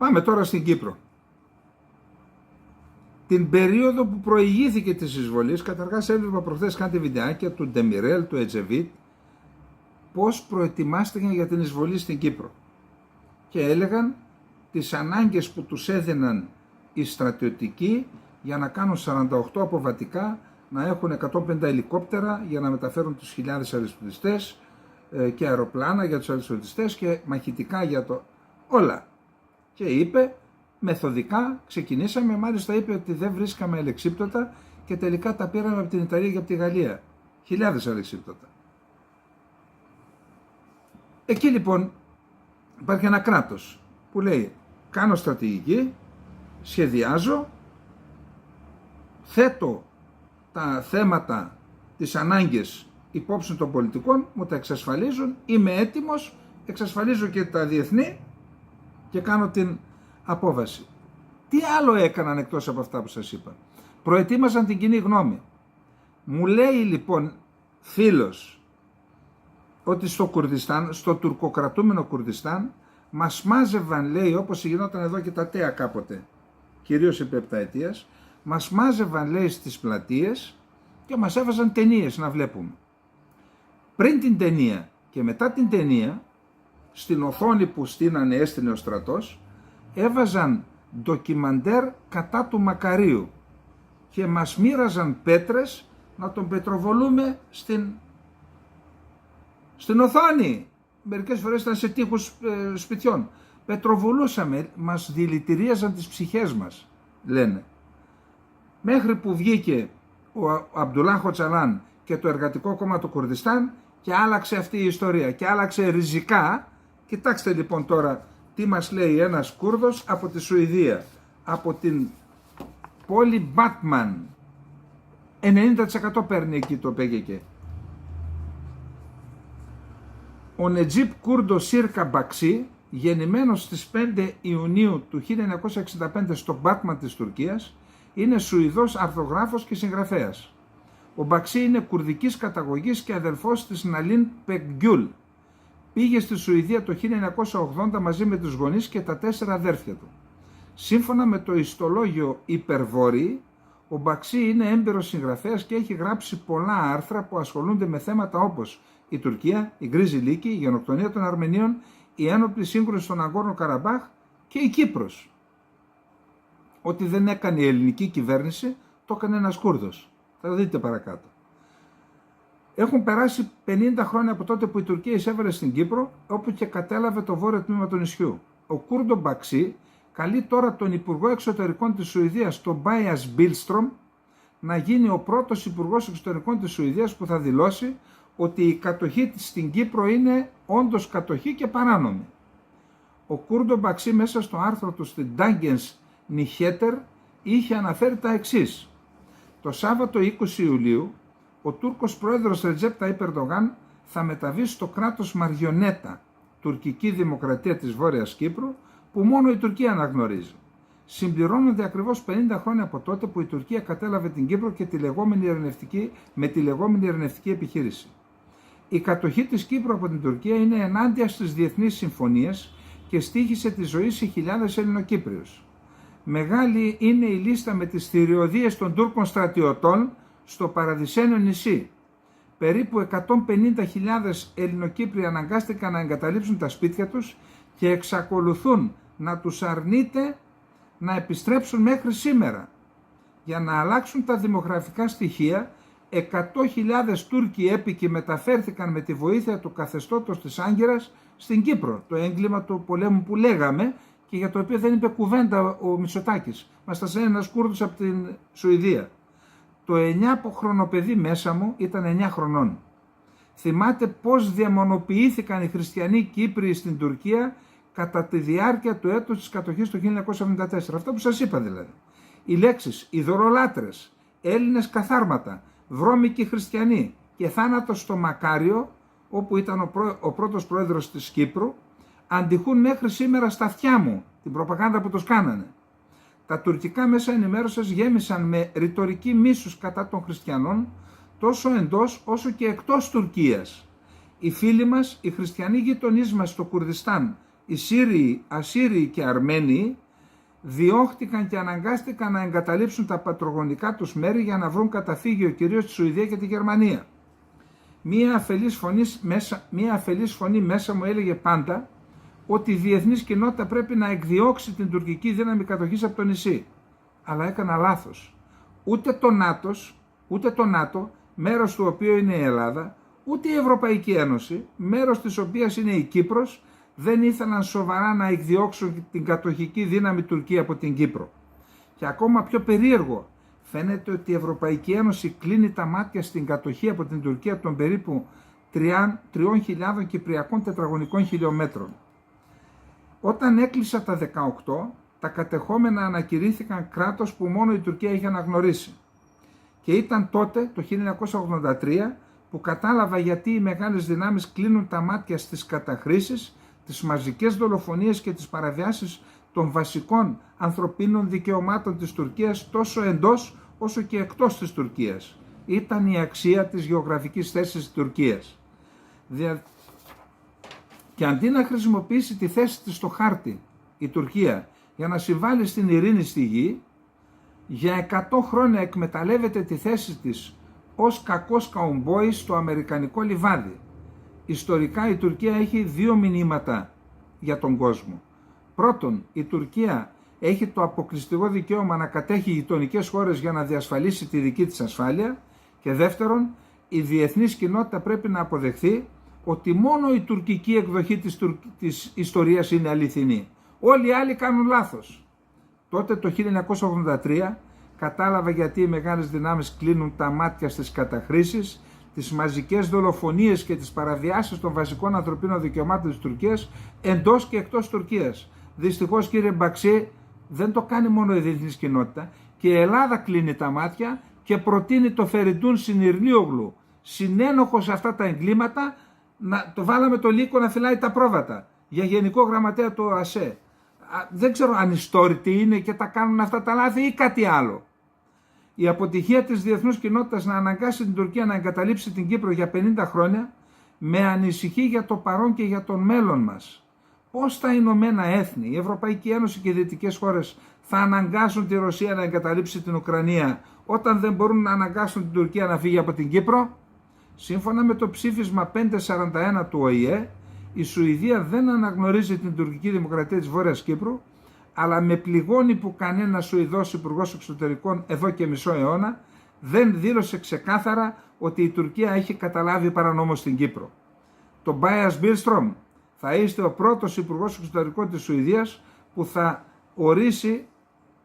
Πάμε τώρα στην Κύπρο. Την περίοδο που προηγήθηκε της εισβολής, καταρχάς έβλεπα προχθές κάτι βιντεάκια του Ντεμιρέλ, του Ετζεβίτ, πώς προετοιμάστηκαν για την εισβολή στην Κύπρο. Και έλεγαν τις ανάγκες που τους έδιναν οι στρατιωτικοί για να κάνουν 48 αποβατικά, να έχουν 150 ελικόπτερα για να μεταφέρουν τους χιλιάδες αριστοτιστές και αεροπλάνα για τους αριστοτιστές και μαχητικά για το όλα. Και είπε, μεθοδικά ξεκινήσαμε, μάλιστα είπε ότι δεν βρίσκαμε αλεξίπτωτα και τελικά τα πήραμε από την Ιταλία και από τη Γαλλία. Χιλιάδες αλεξίπτωτα. Εκεί λοιπόν υπάρχει ένα κράτος που λέει, κάνω στρατηγική, σχεδιάζω, θέτω τα θέματα, τις ανάγκες υπόψη των πολιτικών, μου τα εξασφαλίζουν, είμαι έτοιμος, εξασφαλίζω και τα διεθνή και κάνω την απόβαση. Τι άλλο έκαναν εκτός από αυτά που σας είπα? Προετοίμαζαν την κοινή γνώμη. Μου λέει λοιπόν φίλος ότι στο Κουρδιστάν, στο τουρκοκρατούμενο Κουρδιστάν, μας μάζευαν, λέει, όπως γινόταν εδώ και τα ΤΕΑ κάποτε, κυρίως επί επταετίας, μας μάζευαν, λέει, στις πλατείες και μας έβαζαν ταινίες να βλέπουμε. Πριν την ταινία και μετά την ταινία, στην οθόνη που έστεινε ο στρατός, έβαζαν ντοκιμαντέρ κατά του Μακαρίου και μας μοίραζαν πέτρες να τον πετροβολούμε στην οθόνη. Μερικές φορές ήταν σε τοίχους σπιτιών. Πετροβολούσαμε, μας δηλητηρίαζαν τις ψυχές μας, λένε. Μέχρι που βγήκε ο Αμπτουλάχ Οτσαλάν και το Εργατικό Κόμμα του Κουρδιστάν και άλλαξε αυτή η ιστορία και άλλαξε ριζικά. Κοιτάξτε λοιπόν τώρα τι μας λέει ένας Κούρδος από τη Σουηδία, από την πόλη Μπάτμαν. 90% παίρνει εκεί το ΠΚΚ. Ο Νετζίπ Κούρντο Σίρκα Μπαξί, γεννημένος στις 5 Ιουνίου του 1965 στο Μπάτμαν της Τουρκίας, είναι Σουηδός αρθογράφος και συγγραφέας. Ο Μπαξί είναι κουρδικής καταγωγής και αδελφός της Ναλίν Πεκγκιούλ. Πήγε στη Σουηδία το 1980 μαζί με τους γονείς και τα 4 αδέρφια του. Σύμφωνα με το ιστολόγιο Υπερβόρειοι, ο Μπαξί είναι έμπειρος συγγραφέας και έχει γράψει πολλά άρθρα που ασχολούνται με θέματα όπως η Τουρκία, η Γκρίζη Λύκη, η γενοκτονία των Αρμενίων, η ένοπλη σύγκρουση στον Αγκόρνο Καραμπάχ και η Κύπρος. Ό,τι δεν έκανε η ελληνική κυβέρνηση, το έκανε ένας Κούρδος. Θα το δείτε παρακάτω. Έχουν περάσει 50 χρόνια από τότε που η Τουρκία εισέβαλε στην Κύπρο, όπου και κατέλαβε το βόρειο τμήμα του νησιού. Ο Κούρντο Μπαξί καλεί τώρα τον Υπουργό Εξωτερικών της Σουηδίας, τον Μπάιας Μπίλστρομ, να γίνει ο πρώτος Υπουργός Εξωτερικών της Σουηδίας που θα δηλώσει ότι η κατοχή της στην Κύπρο είναι όντως κατοχή και παράνομη. Ο Κούρντο Μπαξί μέσα στο άρθρο του στην Dagens Nyheter είχε αναφέρει τα εξής. Το Σάββατο 20 Ιουλίου, ο Τούρκος πρόεδρος Ρετζέπ Ταΐπ Ερντογάν θα μεταβεί στο κράτος Μαριονέτα, τουρκική δημοκρατία της Βόρειας Κύπρου, που μόνο η Τουρκία αναγνωρίζει. Συμπληρώνονται ακριβώς 50 χρόνια από τότε που η Τουρκία κατέλαβε την Κύπρο και με τη λεγόμενη ειρηνευτική επιχείρηση. Η κατοχή της Κύπρου από την Τουρκία είναι ενάντια στις διεθνείς συμφωνίες και στοίχησε τη ζωή σε χιλιάδες Ελληνοκύπριους. Μεγάλη είναι η λίστα με τις θηριωδίες των Τούρκων στρατιωτών στο παραδεισένιο νησί. Περίπου 150.000 Ελληνοκύπριοι αναγκάστηκαν να εγκαταλείψουν τα σπίτια τους και εξακολουθούν να τους αρνείται να επιστρέψουν μέχρι σήμερα. Για να αλλάξουν τα δημογραφικά στοιχεία, 100.000 Τούρκοι έπικοι μεταφέρθηκαν με τη βοήθεια του καθεστώτος της Άγκυρας στην Κύπρο. Το έγκλημα του πολέμου που λέγαμε και για το οποίο δεν είπε κουβέντα ο Μητσοτάκης. Μας τα zei ένας Κούρδος από την Σουηδία. Το 9χρονο παιδί μέσα μου ήταν 9 χρονών. Θυμάται πώς διαμονοποιήθηκαν οι χριστιανοί Κύπριοι στην Τουρκία κατά τη διάρκεια του έτους της κατοχής του 1974. Αυτό που σας είπα δηλαδή. Οι λέξεις ειδωλολάτρες, Έλληνες καθάρματα, βρώμικοι χριστιανοί και θάνατος στο Μακάριο, όπου ήταν ο πρώτος πρόεδρος της Κύπρου, αντιχούν μέχρι σήμερα στα αυτιά μου την προπαγάνδα που τους κάνανε. Τα τουρκικά μέσα ενημέρωσης γέμισαν με ρητορική μίσους κατά των χριστιανών, τόσο εντός όσο και εκτός Τουρκίας. Οι φίλοι μας, οι χριστιανοί γειτονείς μας στο Κουρδιστάν, οι Σύριοι, Ασσύριοι και Αρμένοι διώχτηκαν και αναγκάστηκαν να εγκαταλείψουν τα πατρογονικά τους μέρη για να βρουν καταφύγιο κυρίως στη Σουηδία και τη Γερμανία. Μία αφελής φωνή μέσα μου έλεγε πάντα ότι η διεθνής κοινότητα πρέπει να εκδιώξει την τουρκική δύναμη κατοχής από το νησί. Αλλά έκανα λάθος. Ούτε το ΝΑΤΟ, μέρος του οποίου είναι η Ελλάδα, ούτε η Ευρωπαϊκή Ένωση, μέρος της οποίας είναι η Κύπρος, δεν ήθελαν σοβαρά να εκδιώξουν την κατοχική δύναμη Τουρκία από την Κύπρο. Και ακόμα πιο περίεργο, φαίνεται ότι η Ευρωπαϊκή Ένωση κλείνει τα μάτια στην κατοχή από την Τουρκία των περίπου 3.000 κυπριακών τετραγωνικών χιλιόμετρων. Όταν έκλεισα τα 18, τα κατεχόμενα ανακηρύχθηκαν κράτος που μόνο η Τουρκία είχε αναγνωρίσει. Και ήταν τότε, το 1983, που κατάλαβα γιατί οι μεγάλες δυνάμεις κλείνουν τα μάτια στις καταχρήσεις, τις μαζικές δολοφονίες και τις παραβιάσεις των βασικών ανθρωπίνων δικαιωμάτων της Τουρκίας τόσο εντός όσο και εκτός της Τουρκίας. Ήταν η αξία της γεωγραφικής θέσης της Τουρκίας. Και αντί να χρησιμοποιήσει τη θέση της στο χάρτη η Τουρκία για να συμβάλλει στην ειρήνη στη γη, για 100 χρόνια εκμεταλλεύεται τη θέση της ως κακός καουμπόης στο αμερικανικό λιβάδι. Ιστορικά η Τουρκία έχει δύο μηνύματα για τον κόσμο. Πρώτον, η Τουρκία έχει το αποκλειστικό δικαίωμα να κατέχει γειτονικές χώρες για να διασφαλίσει τη δική της ασφάλεια. Και δεύτερον, η διεθνής κοινότητα πρέπει να αποδεχθεί ότι μόνο η τουρκική εκδοχή της ιστορίας είναι αληθινή. Όλοι οι άλλοι κάνουν λάθος. Τότε το 1983 κατάλαβα γιατί οι μεγάλες δυνάμεις κλείνουν τα μάτια στις καταχρήσεις, τις μαζικές δολοφονίες και τις παραβιάσεις των βασικών ανθρωπίνων δικαιωμάτων της Τουρκίας εντός και εκτός Τουρκίας. Δυστυχώς, κύριε Μπαξί, δεν το κάνει μόνο η διεθνής κοινότητα και η Ελλάδα κλείνει τα μάτια και προτείνει το Φεριντούν Συνειρλίογλου, συνένοχο σε αυτά τα εγκλήματα, να το βάλαμε το λύκο να φυλάει τα πρόβατα για γενικό γραμματέα του ΟΑΣΕ. Δεν ξέρω αν ιστόρητοι είναι και τα κάνουν αυτά τα λάθη ή κάτι άλλο. Η αποτυχία της διεθνούς κοινότητας να αναγκάσει την Τουρκία να εγκαταλείψει την Κύπρο για 50 χρόνια με ανησυχεί για το παρόν και για τον μέλλον μας. Πώς τα Ηνωμένα Έθνη, η Ευρωπαϊκή Ένωση και οι δυτικές χώρες θα αναγκάσουν τη Ρωσία να εγκαταλείψει την Ουκρανία όταν δεν μπορούν να αναγκάσουν την Τουρκία να φύγει από την Κύπρο? Σύμφωνα με το ψήφισμα 541 του ΟΗΕ, η Σουηδία δεν αναγνωρίζει την τουρκική δημοκρατία της Βόρειας Κύπρου, αλλά με πληγώνει που κανένας Σουηδός υπουργός εξωτερικών εδώ και μισό αιώνα δεν δήλωσε ξεκάθαρα ότι η Τουρκία έχει καταλάβει παρανόμως την Κύπρο. Το Μπάιας Μπίλστρομ θα είστε ο πρώτος υπουργός εξωτερικών της Σουηδίας που θα ορίσει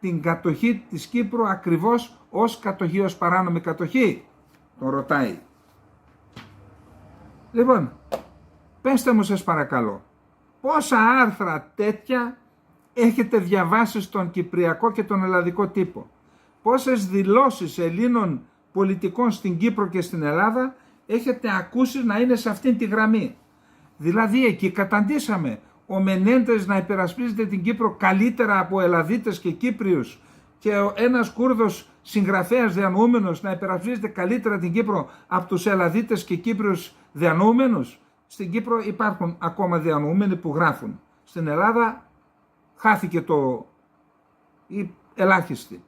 την κατοχή της Κύπρου ακριβώς ως κατοχή, ως παράνομη κατοχή, τον ρωτάει. Λοιπόν, πέστε μου σας παρακαλώ, πόσα άρθρα τέτοια έχετε διαβάσει στον κυπριακό και τον ελλαδικό τύπο? Πόσες δηλώσεις Ελλήνων πολιτικών στην Κύπρο και στην Ελλάδα έχετε ακούσει να είναι σε αυτήν τη γραμμή? Δηλαδή εκεί καταντήσαμε ο Μενέντες να υπερασπίζεται την Κύπρο καλύτερα από Ελλαδίτες και Κύπριους και ένας Κούρδος συγγραφέας διανοούμενος να υπερασπίζεται καλύτερα την Κύπρο από τους Ελλαδίτες και Κύπριους διανοούμενους? Στην Κύπρο υπάρχουν ακόμα διανοούμενοι που γράφουν. Στην Ελλάδα χάθηκε οι ελάχιστοι.